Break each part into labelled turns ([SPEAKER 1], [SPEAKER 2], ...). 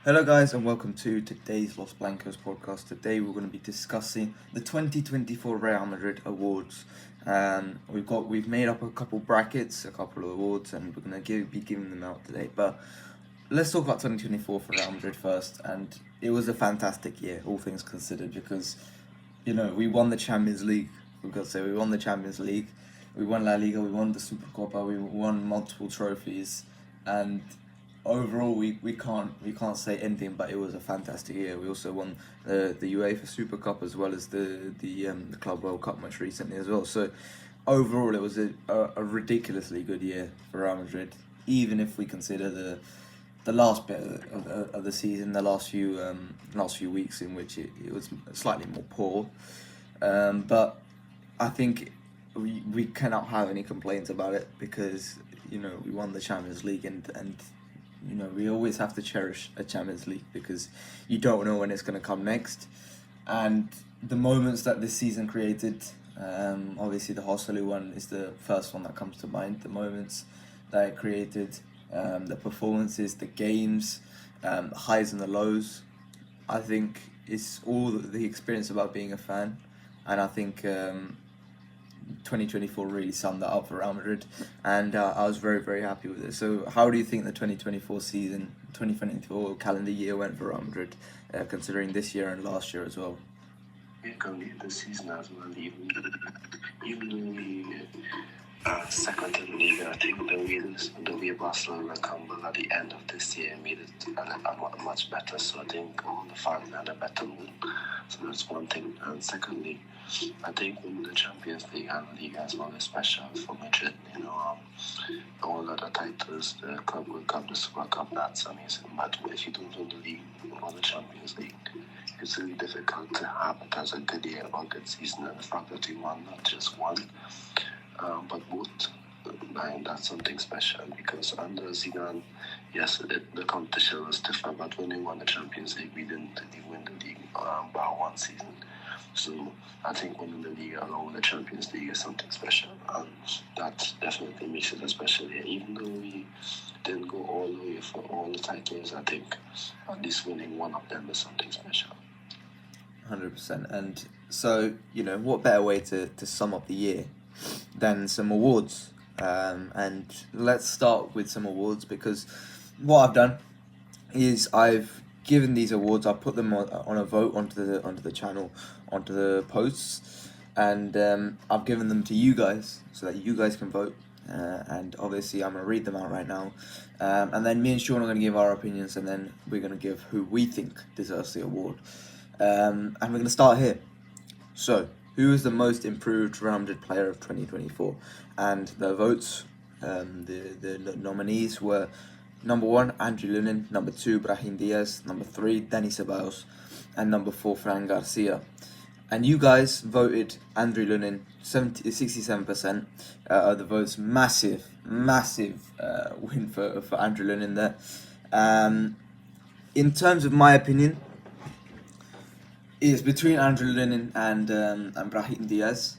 [SPEAKER 1] Hello guys and welcome to today's Los Blancos podcast. Today we're going to be discussing the 2024 Real Madrid awards. We've made up a couple brackets, a couple of awards, and we're going to be giving them out today. But let's talk about 2024 for Real Madrid first. And it was a fantastic year, all things considered, because we won the Champions League. We've got to say we won the Champions League, we won La Liga, we won the Supercopa, we won multiple trophies, and overall, we can't say anything but it was a fantastic year. We also won the UEFA Super Cup as well as the Club World Cup most recently as well. So overall, it was a ridiculously good year for Real Madrid. Even if we consider the last bit of the season, the last few weeks in which it was slightly more poor, but I think we cannot have any complaints about it because we won the Champions League and we always have to cherish a Champions League because you don't know when it's going to come next. And the moments that this season created, obviously the Hostel one is the first one that comes to mind. The moments that it created, the performances, the games, the highs and the lows. I think it's all the experience about being a fan. And I think 2024 really summed that up for Real Madrid, and I was very, very happy with it. So how do you think the 2024 calendar year went for Real Madrid, considering this year and last year as well?
[SPEAKER 2] This season as well, even though we second in the league, I think the way Barcelona crumbled at the end of this year made it a much better. So I think all the fans had a better mood. So that's one thing. And secondly, I think winning the Champions League and the League as well is special for Madrid. All other titles, the Club World Cup, the Super Cup, that's amazing. But if you don't win the league or the Champions League, it's really difficult to have it as a good year or good season. And the fact that we won not just one, but both, that's something special because under Zidane, yes, the competition was different, but when we won the Champions League, we didn't really win the league by one season. So I think winning the league along with the Champions League is something special, and that definitely makes it a special year. Even though we didn't go all the way for all the titles, I think at least winning one of them is something special.
[SPEAKER 1] 100%. And so, what better way to sum up the year than some awards? And let's start with some awards, because what I've done is I've given these awards, I've put them on a vote onto the channel, onto the posts, and I've given them to you guys so that you guys can vote. And obviously I'm going to read them out right now, and then me and Shawn are going to give our opinions, and then we're going to give who we think deserves the award. And we're going to start here. So, who is the most improved Real Madrid player of 2024? And the votes, the nominees were number 1, Andrew Lunin, number 2, Brahim Diaz, number 3, Dani Ceballos, and number 4, Fran Garcia. And you guys voted Andrew Lunin, 67% of the votes. Massive win for Andrew Lunin there. In terms of my opinion, it's between Andrew Lunin and Brahim Diaz,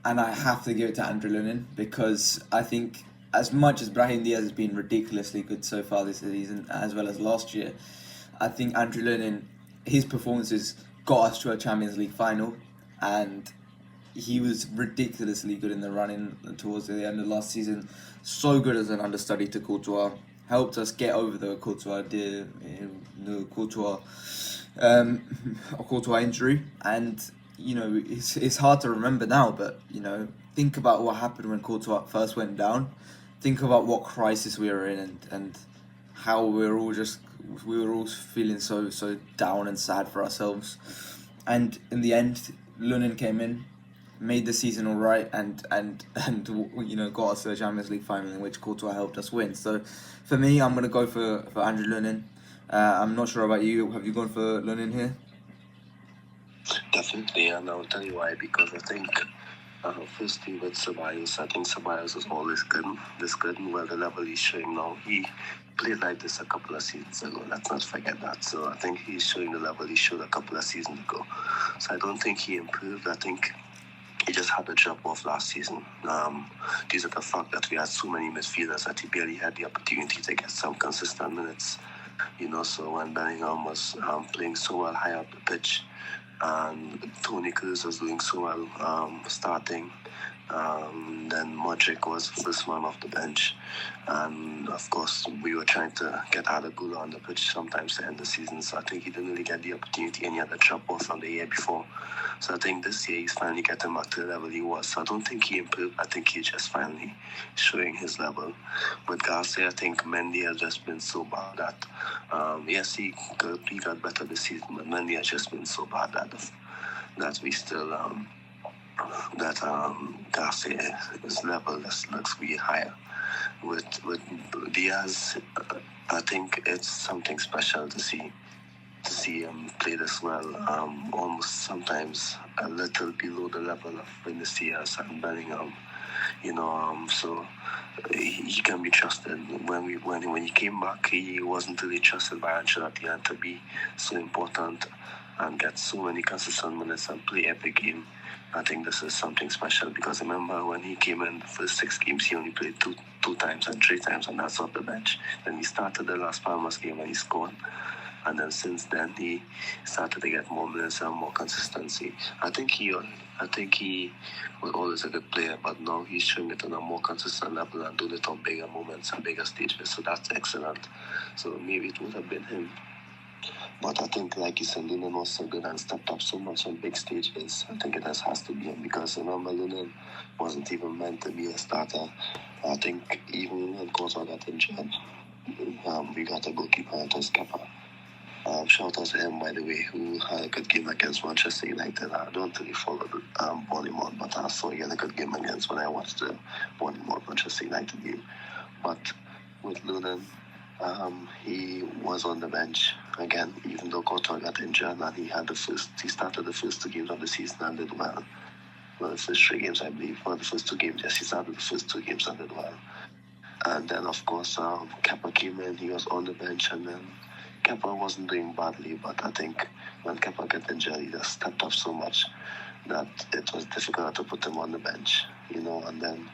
[SPEAKER 1] and I have to give it to Andrew Lunin because I think as much as Brahim Diaz has been ridiculously good so far this season, as well as last year, I think Andrew Lunin, his performances got us to a Champions League final, and he was ridiculously good in the run-in towards the end of last season. So good as an understudy to Courtois, helped us get over the Courtois injury, and it's hard to remember now, but think about what happened when Courtois first went down. Think about what crisis we were in, and how we were all feeling so down and sad for ourselves. And in the end, Lunin came in, made the season all right, and got us to the Champions League final, in which Courtois helped us win. So for me, I'm gonna go for Andrew Lunin. I'm not sure about you. Have you gone for Lunin here?
[SPEAKER 2] Definitely, and I'll tell you why. Because I think, firstly with Ceballos, I think Ceballos is always good. Well, the level he's showing now, he played like this a couple of seasons ago. Let's not forget that. So I think he's showing the level he showed a couple of seasons ago. So I don't think he improved. I think he just had a drop off last season. Due to the fact that we had so many midfielders that he barely had the opportunity to get some consistent minutes. So when Bellingham was playing so well high up the pitch, and Tony Kroos was doing so well starting. Then Modric was first man off the bench, and of course we were trying to get Adagula on the pitch sometimes to end the season. So I think he didn't really get the opportunity, and he had a drop off from the year before. So I think this year he's finally getting back to the level he was. So I don't think he improved. I think he's just finally showing his level. With Garcia, I think Mendy has just been so bad that yes, he got better this season, but Mendy has just been so bad that we still Garcia's level looks really higher. With Diaz, I think it's something special to see him play this well. Almost sometimes a little below the level of Vinicius and Bellingham. So he can be trusted. When he came back, he wasn't really trusted by Ancelotti, and to be so important and get so many consistent minutes and play every game, I think this is something special. Because remember when he came in the first 6 games, he only played two times and 3 times, and that's off the bench. Then he started the last Palmas game and he scored. And then since then he started to get more minutes and more consistency. I think he was always a good player, but now he's showing it on a more consistent level and doing it on bigger moments and bigger stages. So that's excellent. So maybe it would have been him. But I think, like you said, Lunan was so good and stepped up so much on big stages. I think it has to be him, because remember, Lunan wasn't even meant to be a starter. I think even when Courtois got injured, we got a goalkeeper, and it was Kepa. Shout out to him, by the way, who had a good game against Manchester United. I don't really follow Bournemouth, but I saw he had a good game against when I watched the Bournemouth Manchester United game. But with Lunan, he was on the bench again, even though Courtois got injured, and he started the first 2 games of the season and did well. Well, the first 3 games, I believe. Well, the first 2 games, yes, he started the first 2 games and did well. And then, of course, Kepa came in, he was on the bench, and then Kepa wasn't doing badly, but I think when Kepa got injured, he just stepped up so much that it was difficult to put him on the bench, and then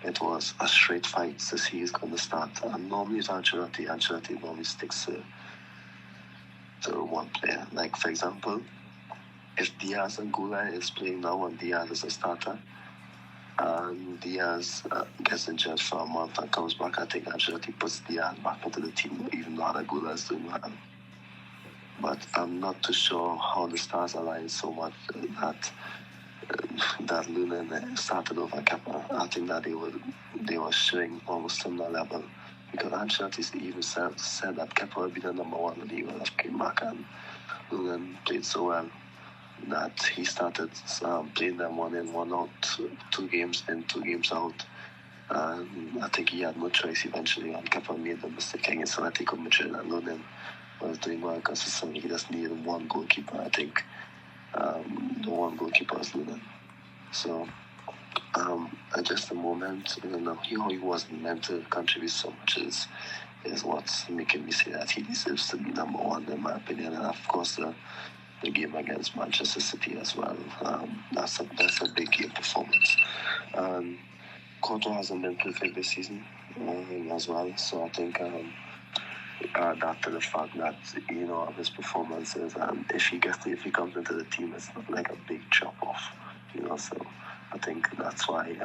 [SPEAKER 2] it was a straight fight to see who's going to start. And normally it's Ancelotti normally sticks to one player. Like, for example, if Diaz and Gula is playing now and Diaz is a starter, and Diaz gets injured for a month and comes back, I think Ancelotti puts Diaz back into the team, even though Aragula is doing well. But I'm not too sure how the stars align so much that Lunan started over Kepa. I think that they were showing almost similar level, because Ancelotti even said that Kepa would be the number 1 when he would have came back, and Lunan played so well that he started playing them 1 in, 1 out, 2 games in, 2 games out. I think he had no choice eventually, and Kepa made the mistake against Atletico Madrid, and Lunan was doing well consistently. He just needed 1 goalkeeper. I think the 1 goalkeeper was Lunan. So at just a moment, he wasn't meant to contribute so much is what's making me say that he deserves to be number 1 in my opinion. And of course the game against Manchester City as well. That's a big game performance. Courtois hasn't been perfect this season as well, so I think that to the fact that of his performances, and if he comes into the team, it's not like a big drop off. So I think that's why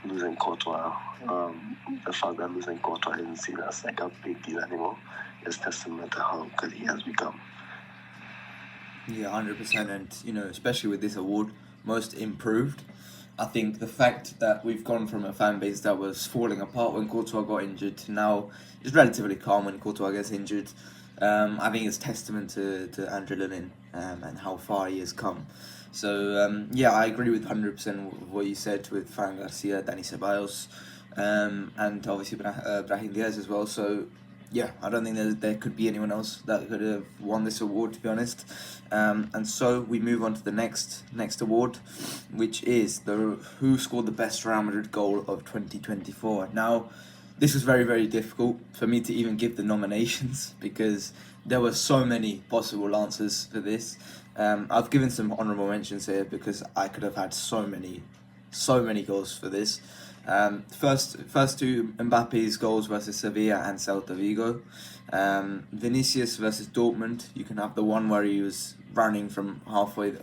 [SPEAKER 2] losing Courtois, the fact that losing Courtois isn't seen as like a big deal anymore, is testament to how good he has become.
[SPEAKER 1] Yeah, 100%, and especially with this award, most improved. I think the fact that we've gone from a fan base that was falling apart when Courtois got injured to now is relatively calm when Courtois gets injured. I think it's testament to Andre Lunin and how far he has come. So I agree with 100% with what you said with Fran Garcia, Dani Ceballos, and obviously Brahim Diaz as well. So yeah, I don't think there could be anyone else that could have won this award, to be honest. And so we move on to the next award, which is who scored the best Real Madrid goal of 2024. Now, this was very, very difficult for me to even give the nominations because there were so many possible answers for this. I've given some honourable mentions here because I could have had so many goals for this. First two Mbappe's goals versus Sevilla and Celta Vigo. Vinicius versus Dortmund. You can have the one where he was running from halfway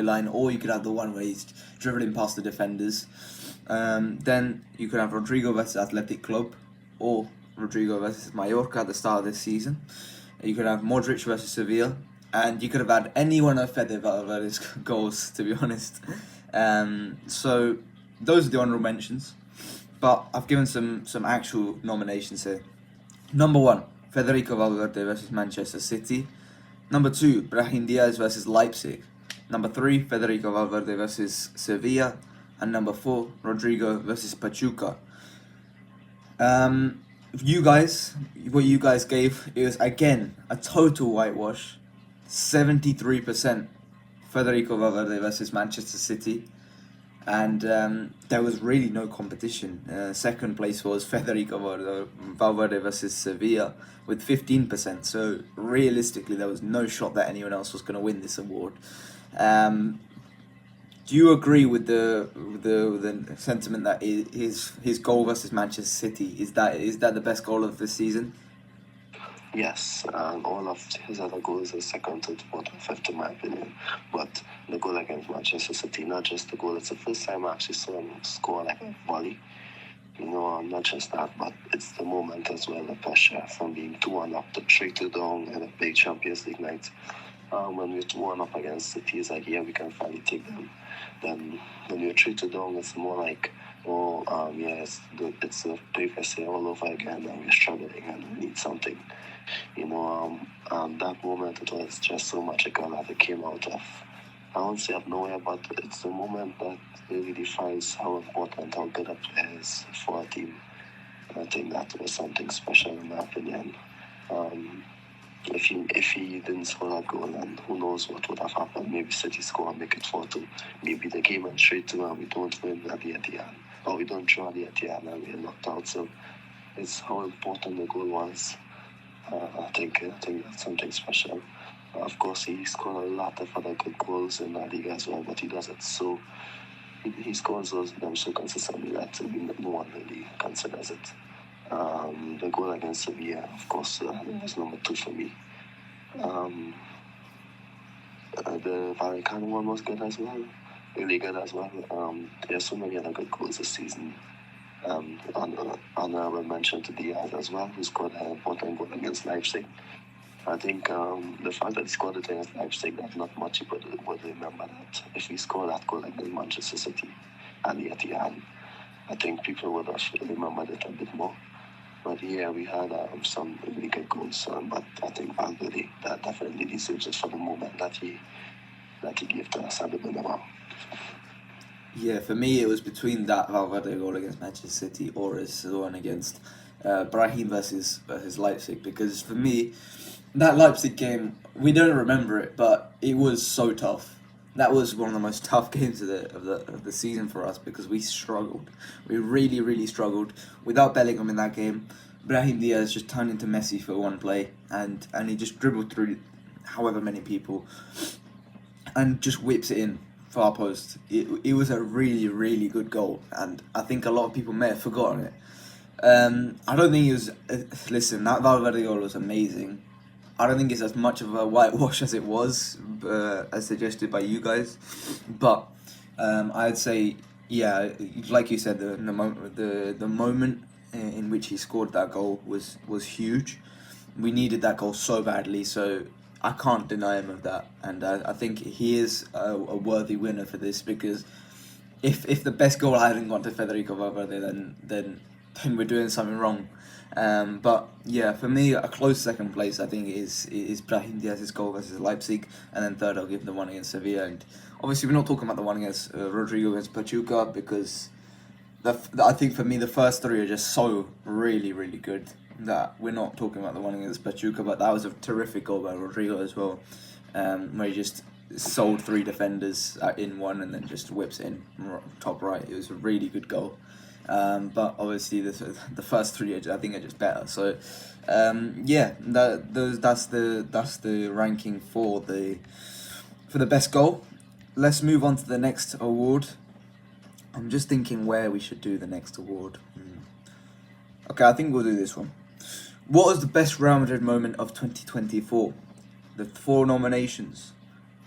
[SPEAKER 1] line, or you could have the one where he's dribbling past the defenders. Then you could have Rodrigo versus Athletic Club, or Rodrigo versus Mallorca at the start of this season. You could have Modric versus Sevilla, and you could have had any one of Fede Valverde's goals, to be honest. So those are the honourable mentions, but I've given some actual nominations here. Number 1, Federico Valverde versus Manchester City. Number 2, Brahim Diaz versus Leipzig. Number 3, Federico Valverde versus Sevilla. And number 4, Rodrigo versus Pachuca. What you guys gave, it was again a total whitewash. 73% Federico Valverde versus Manchester City. And there was really no competition. Second place was Federico Valverde versus Sevilla with 15%. So realistically, there was no shot that anyone else was going to win this award. Do you agree with the sentiment that his goal versus Manchester City is that the best goal of the season?
[SPEAKER 2] Yes, and all of his other goals are second, third, fourth, and fifth in my opinion. But the goal against Manchester City, not just the goal, it's the first time I actually saw him score like a volley. Not just that, but it's the moment as well, the pressure from being 2-1 up to 3-2 down in a big Champions League night. When we're 2-1 up against City, it's like, yeah, we can finally take them. Then when you're 3-2 down, it's more like, it's the previous year all over again, and we're struggling and we need something. That moment, it was just so magical that it came out of, I won't say of nowhere, but it's the moment that really defines how important, how good a player is for a team. And I think that was something special in my opinion. If he didn't score that goal, then who knows what would have happened. Maybe City score and make it 4-2. Maybe the game went 3-2 and we don't win at the Etihad. Or we don't draw at the Etihad and we're knocked out. So it's how important the goal was. I think that's something special. Of course, he scored a lot of other good goals in La Liga as well, but he does it so... He scores them so consistently that no one really considers it. The goal against Sevilla, of course, was number 2 for me. The Vallecano one was good as well, really good as well. There's so many other good goals this season. Honorable mention to Diaz as well, who scored an important goal against Leipzig. I think the fact that he scored it against Leipzig, that's not much people would remember that. If he scored that goal against Manchester City and the Etihad, I think people would have remembered it a bit more. But yeah, we had some really good goals, but I think Valverde that definitely deserves it for the moment that he gave to us at the Bernabeu.
[SPEAKER 1] Yeah, for me it was between that Valverde goal against Manchester City or his one against Brahim versus Leipzig, because for me that Leipzig game, we don't remember it, but it was so tough. That was one of the most tough games of the season for us, because we struggled. We really, really struggled. Without Bellingham in that game, Brahim Diaz just turned into Messi for one play, and he just dribbled through however many people and just whips it in far post. It was a really, really good goal, and I think a lot of people may have forgotten it. I don't think it was... listen, that Valverde goal was amazing. I don't think it's as much of a whitewash as it was, as suggested by you guys. But I'd say, yeah, like you said, the moment in which he scored that goal was huge. We needed that goal so badly, so I can't deny him of that. And I think he is a worthy winner for this, because if the best goal hadn't gone to Federico Valverde, then we're doing something wrong. But yeah, for me, a close second place I think is Brahim Diaz's goal versus Leipzig, and then third I'll give the one against Sevilla. And obviously we're not talking about the one against Rodrigo against Pachuca, because I think for me the first three are just so really, really good that we're not talking about the one against Pachuca. But that was a terrific goal by Rodrigo as well, where he just sold 3 defenders in one and then just whips it in top right. It was a really good goal. But obviously the first 3 I think are just better. So yeah, that's the ranking for the best goal. Let's move on to the next award. I'm just thinking where we should do the next award. Okay, I think we'll do this one. What was the best Real Madrid moment of 2024? The 4 nominations.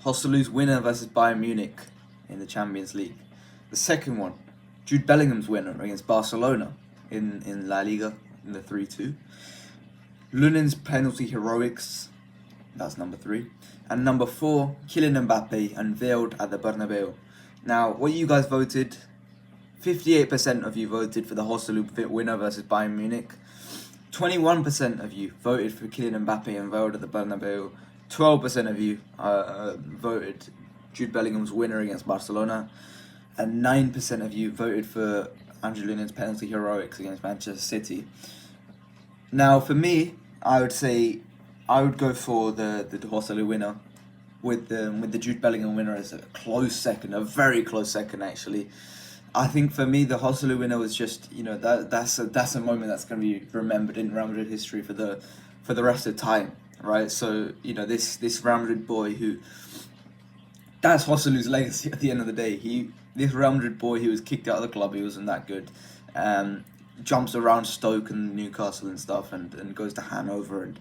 [SPEAKER 1] Joselu's winner versus Bayern Munich in the Champions League. The second one, Jude Bellingham's winner against Barcelona in La Liga in the 3-2. Lunin's penalty heroics, that's number 3. And number 4, Kylian Mbappe unveiled at the Bernabeu. Now, what you guys voted, 58% of you voted for the Joselu winner versus Bayern Munich. 21% of you voted for Kylian Mbappe unveiled at the Bernabeu. 12% of you voted Jude Bellingham's winner against Barcelona. And 9% of you voted for Andrew Lunin's penalty heroics against Manchester City. Now, for me, I would say I would go for the Joselu winner with the Jude Bellingham winner as a close second, a very close second actually. I think for me the Joselu winner was just, that's a moment that's going to be remembered in Real Madrid history for the rest of time, right? So this Real Madrid boy that's Joselu's legacy at the end of the day. This Real Madrid boy, he was kicked out of the club, he wasn't that good. Jumps around Stoke and Newcastle and stuff, and goes to Hanover and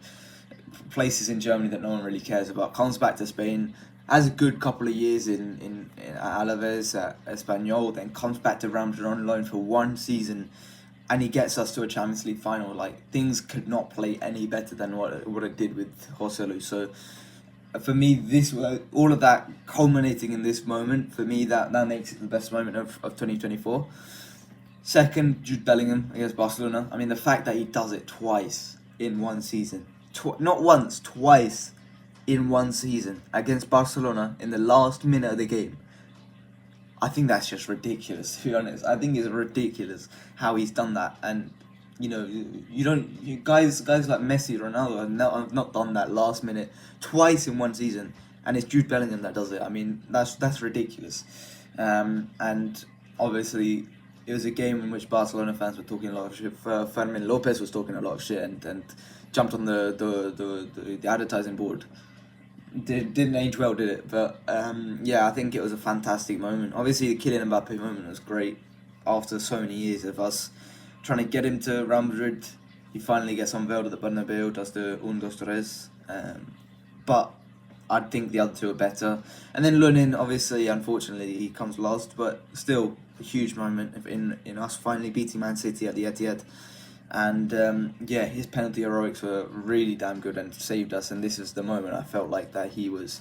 [SPEAKER 1] places in Germany that no one really cares about. Comes back to Spain, has a good couple of years in Alaves, at Espanyol, then comes back to Real Madrid on loan for 1 season, and he gets us to a Champions League final. Like, things could not play any better than what it did with Joselu. So for me, all of that culminating in this moment, for me that makes it the best moment of 2024. Second, Jude Bellingham against Barcelona. I mean, the fact that he does it twice in 1 season. Not once, twice in 1 season against Barcelona in the last minute of the game. I think that's just ridiculous, to be honest. I think it's ridiculous how he's done that. And, guys like Messi, Ronaldo have not done that last minute twice in 1 season. And it's Jude Bellingham that does it. I mean, that's ridiculous. And obviously, it was a game in which Barcelona fans were talking a lot of shit. Fermin Lopez was talking a lot of shit and jumped on the advertising board. Didn't age well, did it? But I think it was a fantastic moment. Obviously, the Kylian Mbappe moment was great. After so many years of us trying to get him to Real Madrid, he finally gets unveiled at the Bernabeu, does the 1-2-3. But I think the other 2 are better. And then Lunin, obviously, unfortunately, he comes last, but still a huge moment in us finally beating Man City at the Etihad. And his penalty heroics were really damn good and saved us. And this is the moment I felt like that he was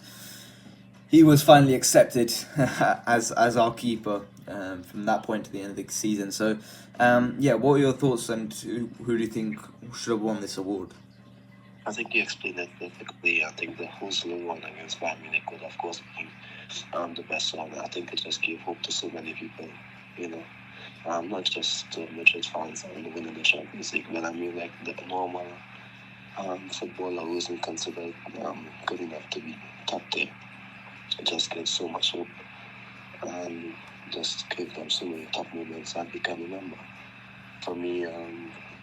[SPEAKER 1] finally accepted as our keeper from that point to the end of the season. So what are your thoughts, and who do you think should have won this award?
[SPEAKER 2] I think you explained it perfectly. I think the Joselu one against Bayern Munich would, of course, be the best one. I think it just gave hope to so many people, not just Madrid fans and winning the Champions League, but I mean like the normal footballer who isn't considered good enough to be top there. It just gives so much hope and just give them so many top moments that they can remember. For me,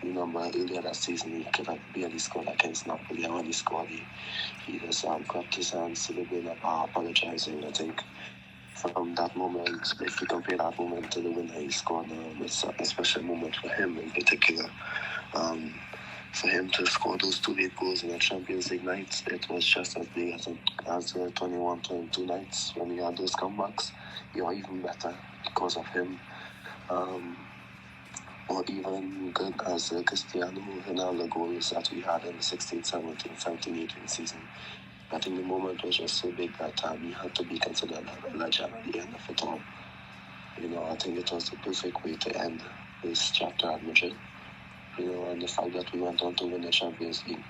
[SPEAKER 2] remember earlier that season he could have barely scored against Napoli, and when he scored he just clapped his hands to the winner, apologizing. I think from that moment, if we compare that moment to the winner he scored, it's a special moment for him in particular. For him to score those 2 late goals in the Champions League nights, it was just as big as the 21-22 nights when he had those comebacks. Even better because of him. Or even good as Cristiano Ronaldo goals that we had in the 16-17, 17-18 season. I think the moment was just so big that he had to be considered a legend at the end of it all. I think it was the perfect way to end this chapter at Madrid. And the fact that we went on to win the Champions League,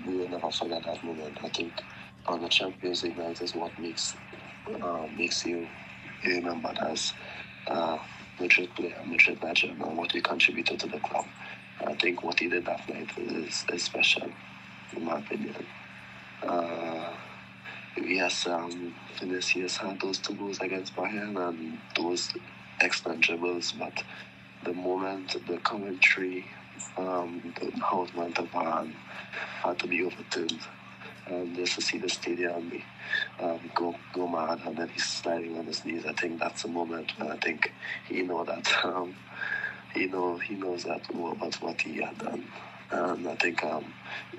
[SPEAKER 2] we will never forget that moment. I think on the Champions League night is what makes you remembered as Madrid player, Madrid legend, and what he contributed to the club. I think what he did that night is special, in my opinion. Yes, Vinicius had those 2 goals against Bayern and those excellent dribbles, but the moment, the commentary, how it went to VAR had to be overturned. just to see the stadium go mad, and then he's sliding on his knees. I think that's a moment when I think he knows that he knows that what he had done, and I think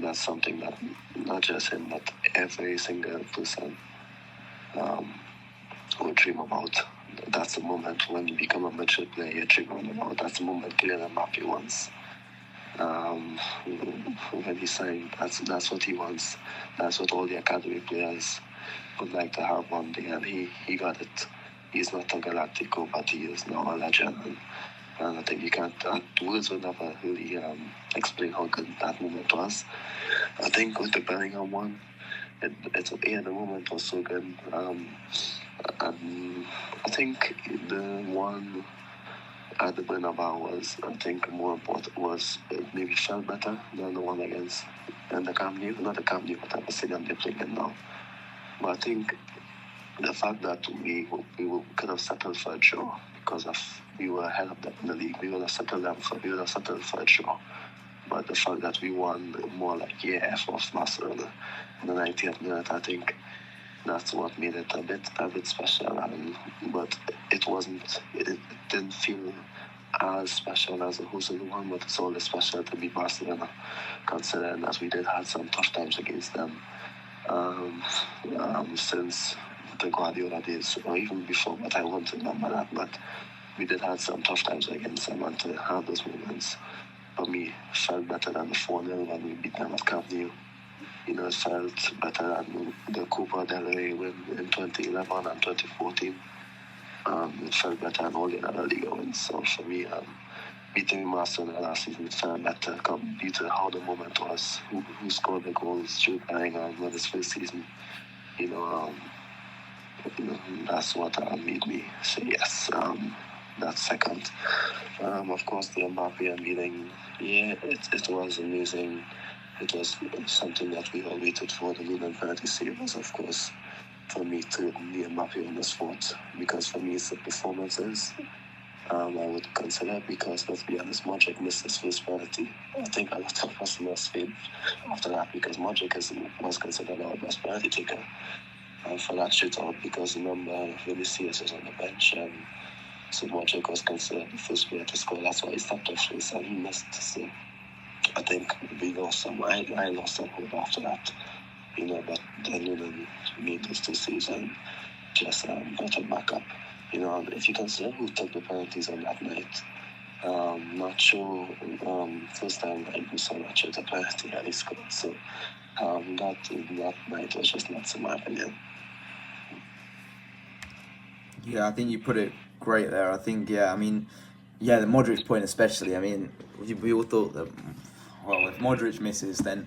[SPEAKER 2] that's something that not just him but every single person would dream about. That's the moment when you become a mature player, you dream about. That's the moment Kylian Mbappe wants. When he signed, that's what he wants. That's what all the academy players would like to have one day, and he got it. He's not a Galactico, but he is now a legend. And I think you can't, words will never really explain how good that moment was. I think with the Bellingham one, the moment was so good. And I think the one at the Bernabeu was, I think, more important, was maybe felt better than the one against in the Camp Nou. Not the Camp Nou, but the stadium they're playing now. But I think the fact that we could have settled for a draw because we were ahead of them in the league, we would have settled for a draw. But the fact that we won more like off Barcelona in the 90th minute, I think that's what made it a bit special. But it didn't feel as special as the Hussein one, but it's always special to be Barcelona, considering that we did have some tough times against them since the Guardiola days, or even before, but I won't remember that. But we did have some tough times against them, and to have those moments, for me, felt better than the 4-0 when we beat them at Camp Nou. It felt better than the Copa del Rey win in 2011 and 2014. It felt better than all the other Liga wins. So for me, beating Barcelona last season felt better due to how the moment was, who scored the goals, Jude Bellingham in his first season. That's what made me say yes. That's second. Of course, the Mbappe meeting, it was amazing. It was something that we all waited for. The Lunan penalty save was, of course, for me to be Mbappe on the spot, because for me it's the performances I would consider, because let's be honest, Modric missed his first penalty. I think a lot of us lost faith after that, because Modric was considered our best penalty taker for that shootout, because remember Vinicius was on the bench, and so Modric was considered the first player to score. That's why he stepped up first and he missed. So I think we lost some. I lost some hope after that, but then Lunan made those 2 saves and just got it back up. If you consider who took the penalties on that night, not sure. First time I saw that shot a penalty and he scored. So that night was just nuts in my opinion.
[SPEAKER 1] Yeah, I think you put it great there. I think, the Modric point especially. I mean, we all thought that, well, if Modric misses, then,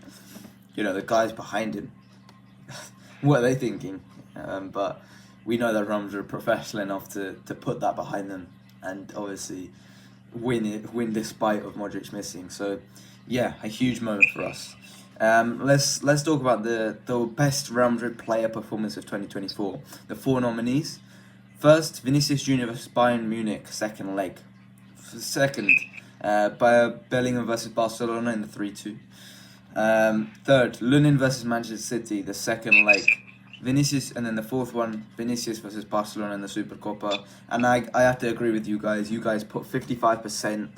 [SPEAKER 1] the guys behind him, what are they thinking? But we know that Rams are professional enough to put that behind them and obviously win despite of Modric missing. So, yeah, a huge moment for us. Let's talk about the best Real Madrid player performance of 2024. The 4 nominees. First, Vinicius Junior versus Bayern Munich, second leg. Second, Bellingham versus Barcelona in the 3-2. Third, Lunin versus Manchester City, the second leg. Vinicius, and then the fourth one, Vinicius versus Barcelona in the Supercopa. And I have to agree with you guys. You guys put 55%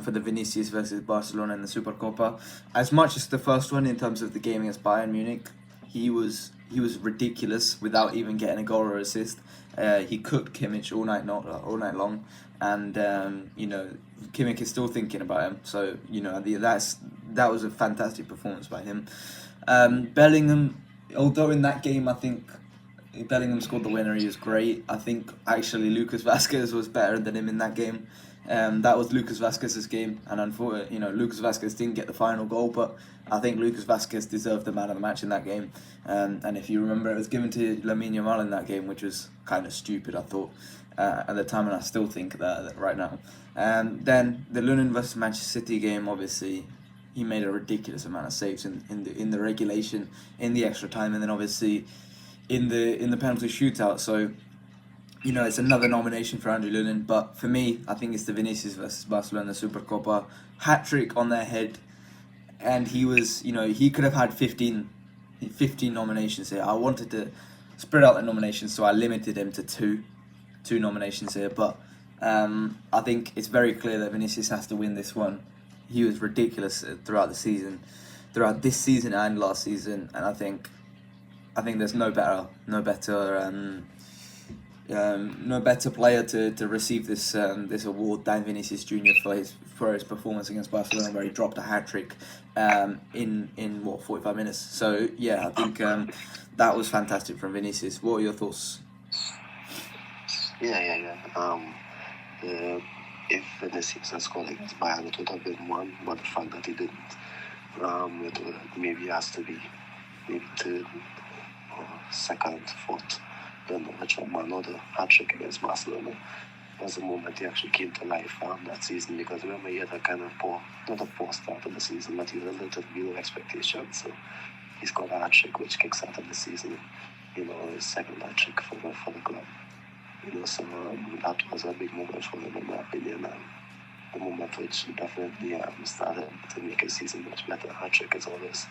[SPEAKER 1] for the Vinicius versus Barcelona in the Supercopa. As much as the first one in terms of the game against Bayern Munich, he was ridiculous without even getting a goal or assist. He cooked Kimmich all night long, and Kimmich is still thinking about him. So that was a fantastic performance by him. Bellingham, although in that game I think Bellingham scored the winner, he was great. I think actually Lucas Vazquez was better than him in that game. That was Lucas Vazquez's game, and unfortunately, Lucas Vazquez didn't get the final goal, but I think Lucas Vazquez deserved the man of the match in that game. And if you remember, it was given to Lamine Yamal in that game, which was kind of stupid, I thought, at the time, and I still think that right now. Then the Lunin versus Manchester City game, obviously, he made a ridiculous amount of saves in the regulation, in the extra time, and then obviously in the penalty shootout. So, it's another nomination for Andrew Lunin, but for me, I think it's the Vinicius versus Barcelona Supercopa hat-trick on their head, and he was, he could have had 15 15 nominations here. I wanted to spread out the nominations, so I limited him to two nominations here. But I think it's very clear that Vinicius has to win this one. He was ridiculous throughout this season and last season, and I think there's no better player to receive this award than Vinicius Junior for his performance against Barcelona, where he dropped a hat trick in 45 minutes. So yeah, I think that was fantastic from Vinicius. What are your thoughts?
[SPEAKER 2] Yeah. If Vinicius had scored against Bayern, it would have been one, but the fact that he didn't, maybe has to be maybe third or second, fourth. Don't know which one, but another hat trick against Barcelona was the moment he actually came to life that season, because remember he had a kind of not a poor start to the season, but he had a little below expectations. So he scored a hat trick which kicks out of the season, his second hat trick for the club. So that was a big moment for him, in my opinion, and the moment which definitely started to make his season much better. Hat trick is always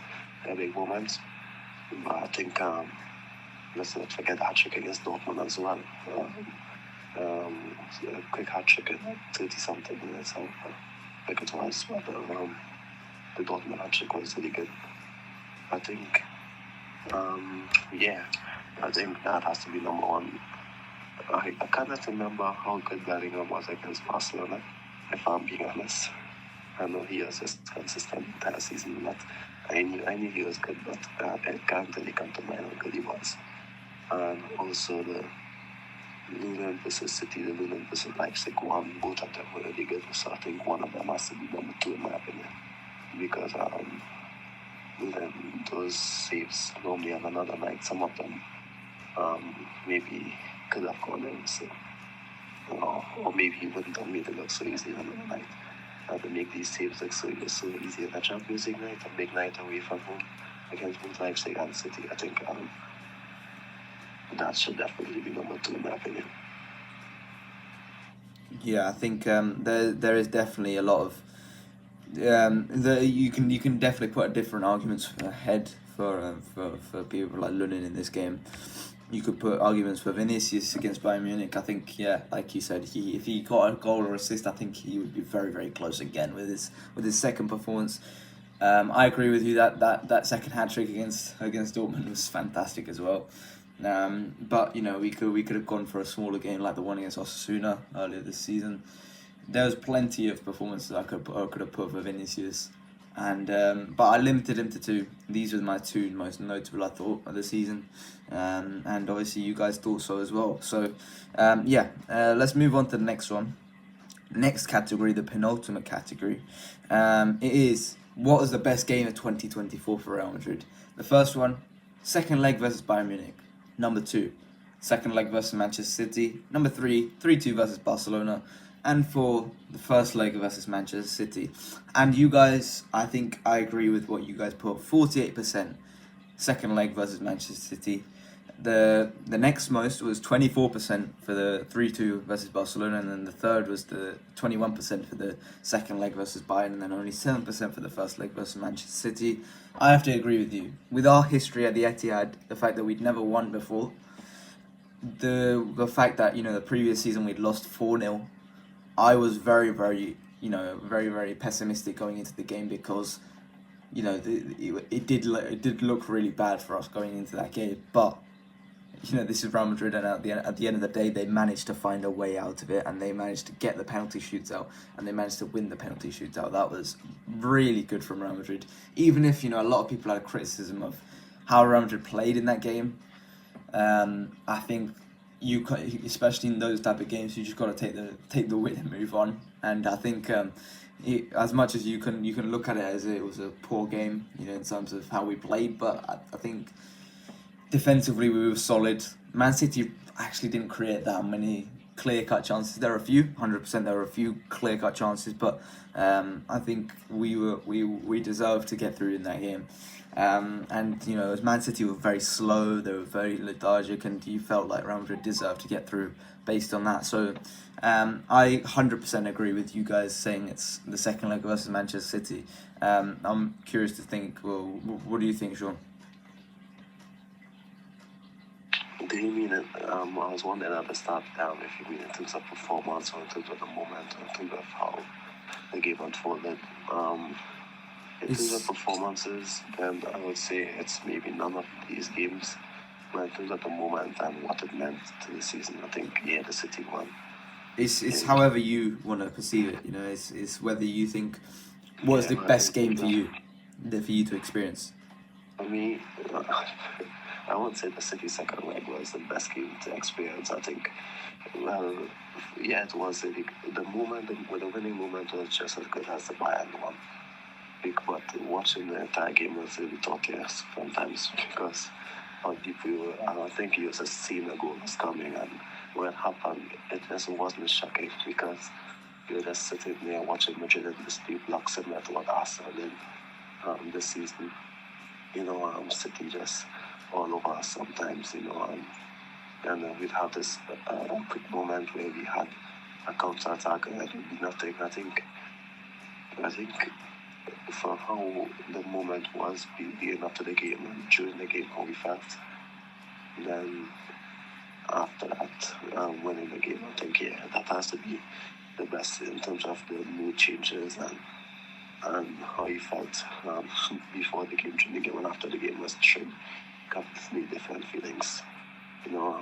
[SPEAKER 2] a big moment, but I think let's not forget the hat trick against Dortmund as well. A quick hat trick at 30-something minutes, how quick it was, but the Dortmund hat trick was really good. I think, I think that has to be number one. I cannot remember how good Bellingham was against Barcelona, if I'm being honest. I know he was just consistent the entire season, but I knew he was good, but it can't really come to mind how good he was. And also the Lunan versus City, the Lunan versus Leipzig one, both of them were really good. So I think one of them has to be number two in my opinion, because those saves normally on another night, some of them maybe could have gone in, so or maybe he wouldn't have made it look so easy on another night. To make these saves look so easy in a Champions League night, a big night away from home against both Leipzig and City, I think that should definitely be number two in my opinion.
[SPEAKER 1] Yeah, I think there is definitely a lot of you can definitely put different arguments ahead for people like Lunin in this game. You could put arguments for Vinicius against Bayern Munich. I think, yeah, like you said, if he got a goal or assist, I think he would be very, very close again with his second performance. I agree with you that second hat trick against Dortmund was fantastic as well. But we could have gone for a smaller game like the one against Osasuna earlier this season. There was plenty of performances I could have put for Vinicius, and but I limited him to two. These were my two most notable, I thought, of the season, and obviously you guys thought so as well. So let's move on to the next one. Next category, the penultimate category. It is, what was the best game of 2024 for Real Madrid? The first one, second leg versus Bayern Munich. Number 2, second leg versus Manchester City. Number 3, 3-2 versus Barcelona. And 4, the first leg versus Manchester City. And you guys, I think I agree with what you guys put. 48% second leg versus Manchester City. The next most was 24% for the 3-2 versus Barcelona, and then the third was the 21% for the second leg versus Bayern, and then only 7% for the first leg versus Manchester City. I have to agree with you. With our history at the Etihad, the fact that we'd never won before, the fact that the previous season we'd lost 4-0, I was very, very very pessimistic going into the game, because it did look really bad for us going into that game, but this is Real Madrid, and at the end of the day, they managed to find a way out of it, and they managed to get the penalty shootout, and they managed to win the penalty shootout. That was really good from Real Madrid. Even if a lot of people had a criticism of how Real Madrid played in that game, I think especially in those type of games, you just got to take the win and move on. And I think as much as you can look at it as it was a poor game, in terms of how we played, but I think defensively we were solid. Man City actually didn't create that many clear-cut chances. There were a few, 100%. There were a few clear-cut chances, but I think we deserved to get through in that game. And as Man City were very slow, they were very lethargic, and you felt like Real Madrid deserved to get through based on that. So I 100% agree with you guys saying it's the second leg versus Manchester City. I'm curious to think. Well, what do you think, Shawn?
[SPEAKER 2] Do you mean it? I was wondering at the start if you mean in terms of performance or in terms of the momentum, in terms of how the game unfolded. In terms of performances, then I would say it's maybe none of these games. But in terms of the moment and what it meant to the season, I think, the City won.
[SPEAKER 1] It's however you want to perceive it, it's whether you think was the best game for you to experience.
[SPEAKER 2] For me, I won't say the City second leg was the best game to experience. I think, well, yeah, it was. The moment, the winning moment was just as good as the Bayern one. But watching the entire game was really torturous sometimes because how deep we were. And I think you just seen the goal was coming, and when it happened, it just wasn't shocking because you were just sitting there watching Madrid and this deep block similar to what Arsenal did this season. City just all over us sometimes, and we'd have this quick moment where we had a counter attack and it would be nothing. I think for how the moment was being up to the game and during the game how we felt, then after that winning the game, I think that has to be the best in terms of the mood changes and how you felt before the game, during the game, and after the game was completely different feelings. Or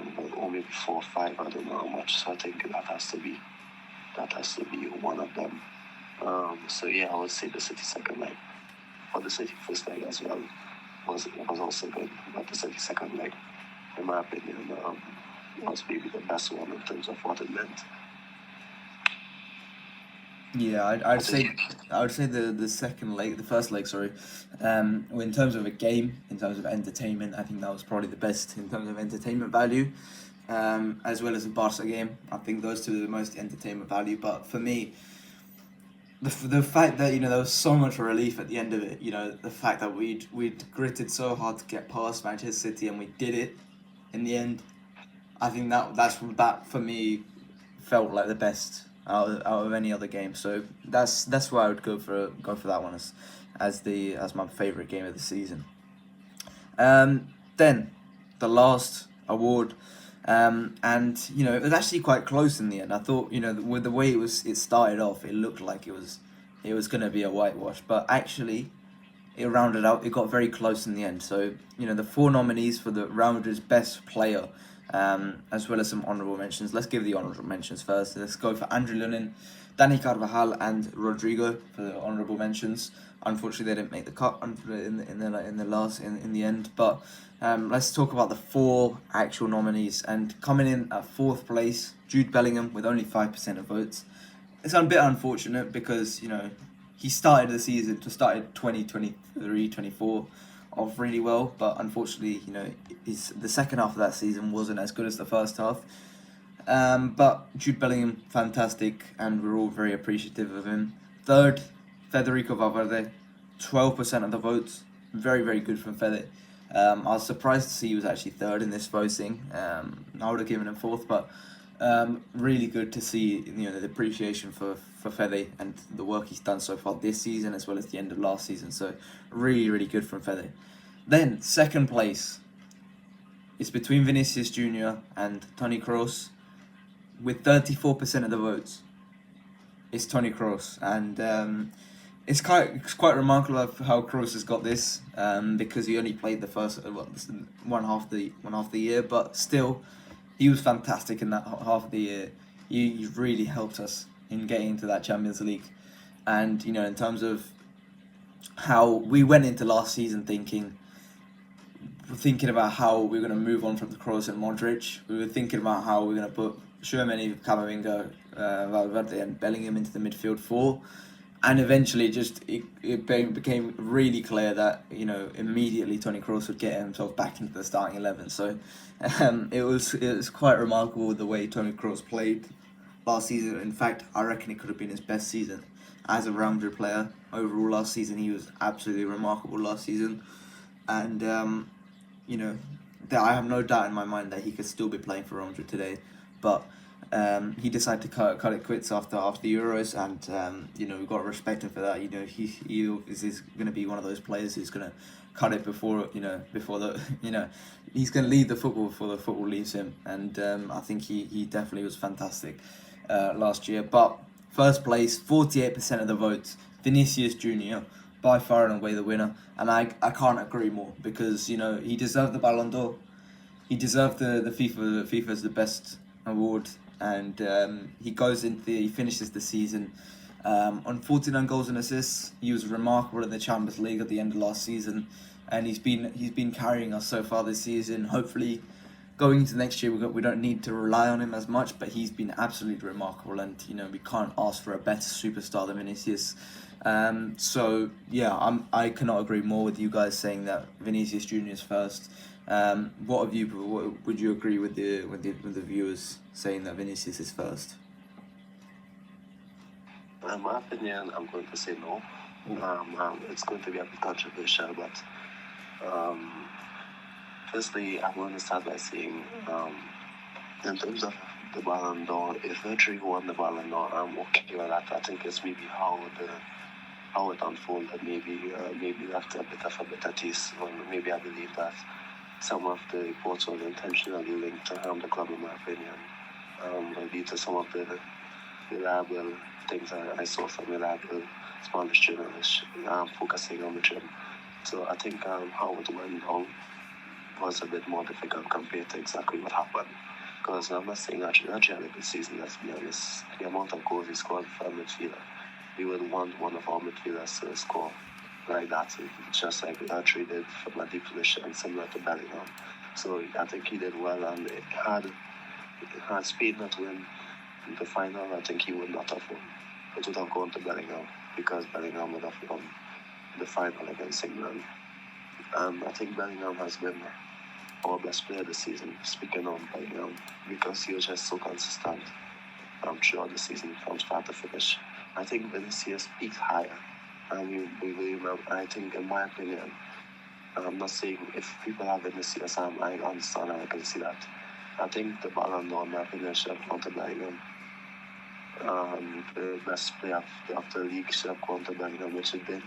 [SPEAKER 2] maybe 4 or 5, I don't know how much. So I think that has to be one of them. So yeah, I would say the City second leg. For the City first leg as well was also good, but the City second leg, in my opinion, was maybe the best one in terms of what it meant.
[SPEAKER 1] Yeah, I'd say the second leg, the first leg, sorry. In terms of a game, in terms of entertainment, I think that was probably the best in terms of entertainment value, as well as the Barca game. I think those two are the most entertainment value. But for me, the fact that there was so much relief at the end of it, the fact that we'd gritted so hard to get past Manchester City and we did it in the end. I think that for me felt like the best out of any other game. So that's why I would go for that one as my favourite game of the season. Then the last award, and it was actually quite close in the end. I thought with the way it started off, it looked like it was going to be a whitewash, but actually it rounded out. It got very close in the end. So the 4 nominees for the Real Madrid's best player, as well as some honourable mentions. Let's give the honourable mentions first. Let's go for Andrew Lunin, Dani Carvajal, and Rodrigo for the honourable mentions. Unfortunately, they didn't make the cut in the end. But let's talk about the 4 actual nominees. And coming in at 4th place, Jude Bellingham with only 5% of votes. It's a bit unfortunate because he started 2023-24 off really well, but unfortunately, the second half of that season wasn't as good as the first half. But Jude Bellingham, fantastic, and we're all very appreciative of him. 3rd, Federico Valverde, 12% of the votes. Very, very good from Fede. I was surprised to see he was actually 3rd in this voting. I would have given him 4th, but really good to see the appreciation for Fede and the work he's done so far this season as well as the end of last season. So really, really good from Fede. Then 2nd place, it's between Vinicius Jr. and Toni Kroos with 34% of the votes. It's Toni Kroos, and it's quite remarkable how Kroos has got this, because he only played the first one half the year, but still he was fantastic in that half of the year. He really helped us in getting into that Champions League, and in terms of how we went into last season thinking about how we're going to move on from the Kroos and Modric. We were thinking about how we're going to put Tchouaméni, Camavinga, Valverde and Bellingham into the midfield 4. And eventually it became really clear that, immediately Toni Kroos would get himself back into the starting 11. So it was quite remarkable the way Toni Kroos played last season. In fact, I reckon it could have been his best season as a Real Madrid player. Overall last season, he was absolutely remarkable last season. And, I have no doubt in my mind that he could still be playing for Real Madrid today. But he decided to cut it quits after the Euros, and we've got to respect him for that. He is going to be one of those players who's going to cut it before the he's going to leave the football before the football leaves him, and I think he definitely was fantastic last year. But first place, 48% of the votes, Vinicius Junior, by far and away the winner, and I can't agree more, because he deserved the Ballon d'Or, he deserved the FIFA's the best award, and he finishes the season on 49 goals and assists. He was remarkable in the Champions League at the end of last season, and he's been carrying us so far this season. Hopefully, going into next year, we don't need to rely on him as much, but he's been absolutely remarkable, and we can't ask for a better superstar than Vinicius. So yeah, I cannot agree more with you guys saying that Vinicius Junior is first. What would you agree with the viewers saying that Vinicius is first?
[SPEAKER 2] In my opinion, I'm going to say no. It's going to be a bit controversial, but firstly, I'm going to start by saying, in terms of the Ballon d'Or, if Rodri won the Ballon d'Or, I'm okay with that. I think it's maybe how it unfolded. Maybe that's a bit of a bitter taste. Maybe I believe that some of the reports were intentionally linked to harm the club, in my opinion. Due to some of the reliable things I saw from reliable Spanish journalists focusing on the trim. So I think how it went down was a bit more difficult compared to exactly what happened. Because I'm not saying that Rodri had a good season, let's be honest. The amount of goals he scored for a midfielder, we would want one of our midfielders to score like that, just like Rodri did from a deep position, similar to Bellingham. So I think he did well, and had Spain not win the final, I think he would not have won. It would have gone to Bellingham, because Bellingham would have won the final against England. I think Bellingham has been our best player this season, speaking on Bellingham, because he was just so consistent throughout the season from start to finish. I think Vinicius peaked higher. We remember, I think, in my opinion, I'm not saying if people have Vinicius, I understand and I can see that. I think the Ballon d'Or, in my opinion, should have gone to Bellingham. The best player of the league should have gone to Bellingham, which it did.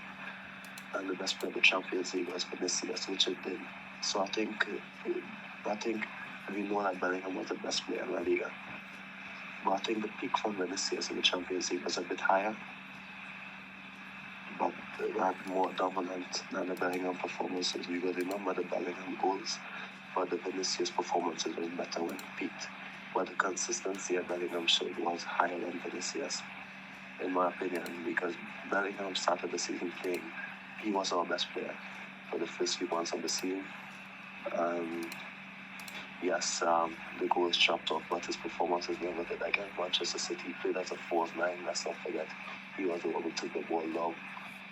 [SPEAKER 2] And the best player of the Champions League was Vinicius, which it did. So I think we know that Bellingham was the best player in La Liga. But I think the peak from Vinicius in the Champions League was a bit higher, but more dominant than the Bellingham performances. We will remember the Bellingham goals, but the Vinicius performances were better when he peaked. But the consistency that Bellingham showed was higher than Vinicius, in my opinion, because Bellingham started the season playing. He was our best player for the first few months of the season. Yes, the goals chopped off, but his performances never did. Again, Manchester City played as a 4-9, let's not forget. He was the one who took the ball long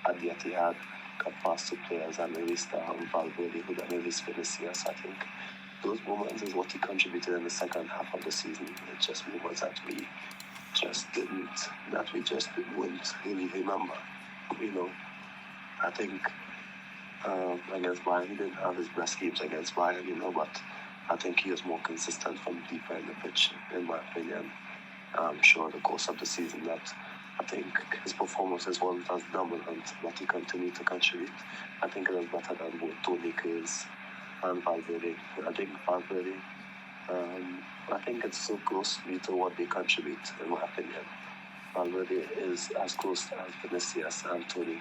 [SPEAKER 2] at the Etihad, got past two players, and released Valverde, who then released Vinicius. I think those moments is what he contributed in the second half of the season. It's just moments that we just wouldn't really remember. I think against Bayern, he didn't have his best games against Bayern, but I think he was more consistent from deeper in the pitch, in my opinion. I'm sure the course of the season that I think his performances weren't as dominant, but he continued to contribute. I think it was better than both Toni Kroos and Valverde. I think Valverde, I think it's so close to what they contribute, in my opinion. Valverde is as close as Vinicius and Toni.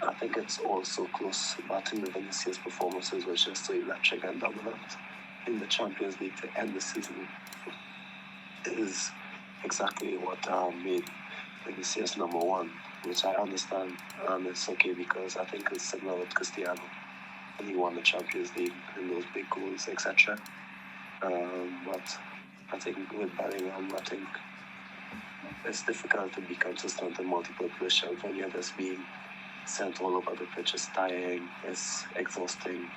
[SPEAKER 2] I think it's also close, but I think the Vinicius performances were just so electric and dominant in the Champions League to end the season. Is exactly what made Vinicius number one, which I understand, and it's okay because I think it's similar with Cristiano, and he won the Champions League in those big goals, etc. But I think with Bellingham, I think it's difficult to be consistent in multiple positions when you're just being sent all over the pitch. It's tiring, it's exhausting.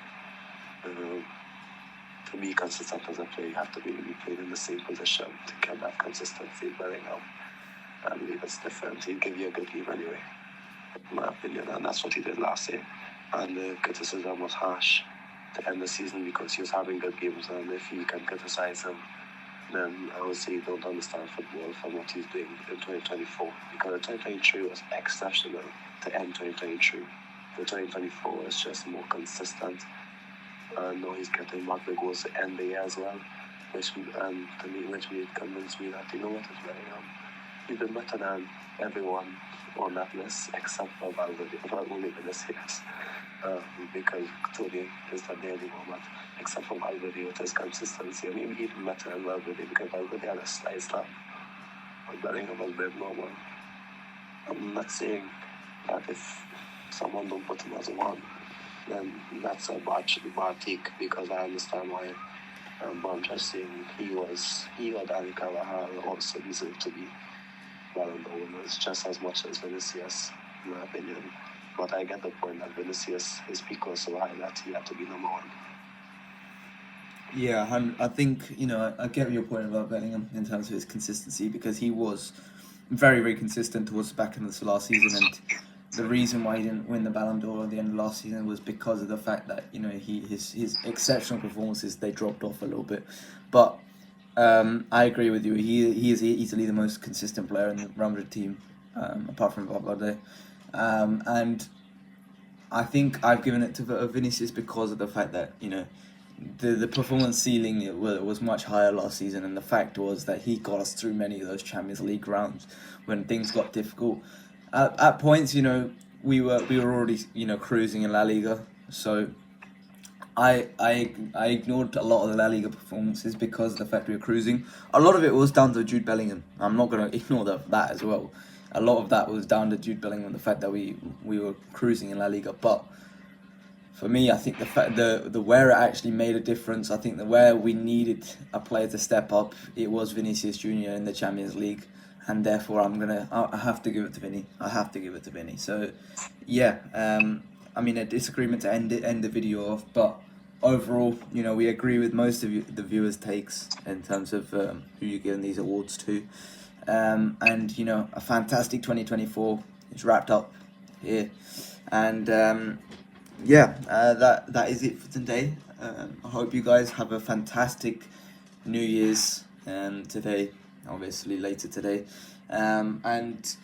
[SPEAKER 2] To be consistent as a player, you have to be playing in the same position to get that consistency. Bellingham, I believe it's different. He'll give you a good game anyway, in my opinion, and that's what he did last year. And the criticism was harsh to end the season because he was having good games, and if you can criticize him then I would say you don't understand football from what he's doing in 2024. Because 2023 was exceptional to end 2023. The 2024 was just more consistent. Now he's getting back the goals to end the year as well, which convinced me that, you know what, it's Bellingham. He's been better than everyone on that list except for Valverde, well, only Vinicius, because Tony is not there anymore, but except for Valverde with his consistency, and maybe even better than Valverde because Valverde had a slight slap, but Bellingham was a bit normal. I'm not saying that if someone don't put him as a one, then that's a bad take, because I understand why. But I'm just saying he or Dani Carvajal also deserve to be Ballon d'Or winners just as much as Vinicius, in my opinion. But I get the point that Vinicius, his peak was so high that he had to be number one.
[SPEAKER 1] Yeah, I think, I get your point about Bellingham in terms of his consistency, because he was very, very consistent towards the back end of the last season, and the reason why he didn't win the Ballon d'Or at the end of last season was because of the fact that, his exceptional performances, they dropped off a little bit. But I agree with you. He is easily the most consistent player in the Real Madrid team, apart from Valverde. And I think I've given it to Vinicius because of the fact that, the performance ceiling was much higher last season, and the fact was that he got us through many of those Champions League rounds when things got difficult. At points, we were already, cruising in La Liga, so I ignored a lot of the La Liga performances because of the fact we were cruising. A lot of it was down to Jude Bellingham. I'm not going to ignore that as well. A lot of that was down to Jude Bellingham, the fact that we were cruising in La Liga. But for me, I think the fact the where it actually made a difference, I think where we needed a player to step up, it was Vinicius Junior in the Champions League, and therefore I have to give it to Vinny. I have to give it to Vinny. So, yeah, a disagreement to end the video off, but overall, we agree with most of the viewers' takes in terms of who you're giving these awards to, and a fantastic 2024 is wrapped up here, and that is it for today. I hope you guys have a fantastic New Year's today, obviously later today, and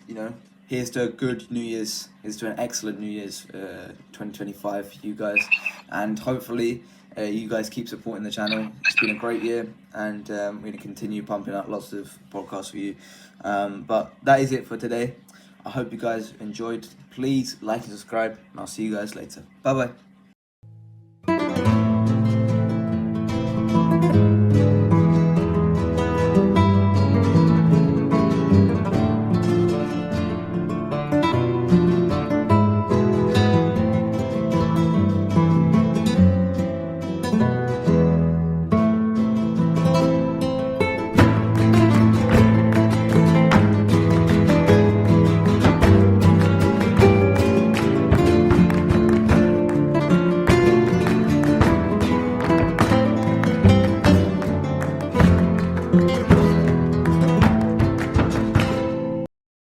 [SPEAKER 1] here's to a good New Year's, here's to an excellent New Year's 2025 for you guys, and hopefully you guys keep supporting the channel. It's been a great year, and we're going to continue pumping out lots of podcasts for you, but that is it for today. I hope you guys enjoyed. Please like and subscribe, and I'll see you guys later. Bye bye.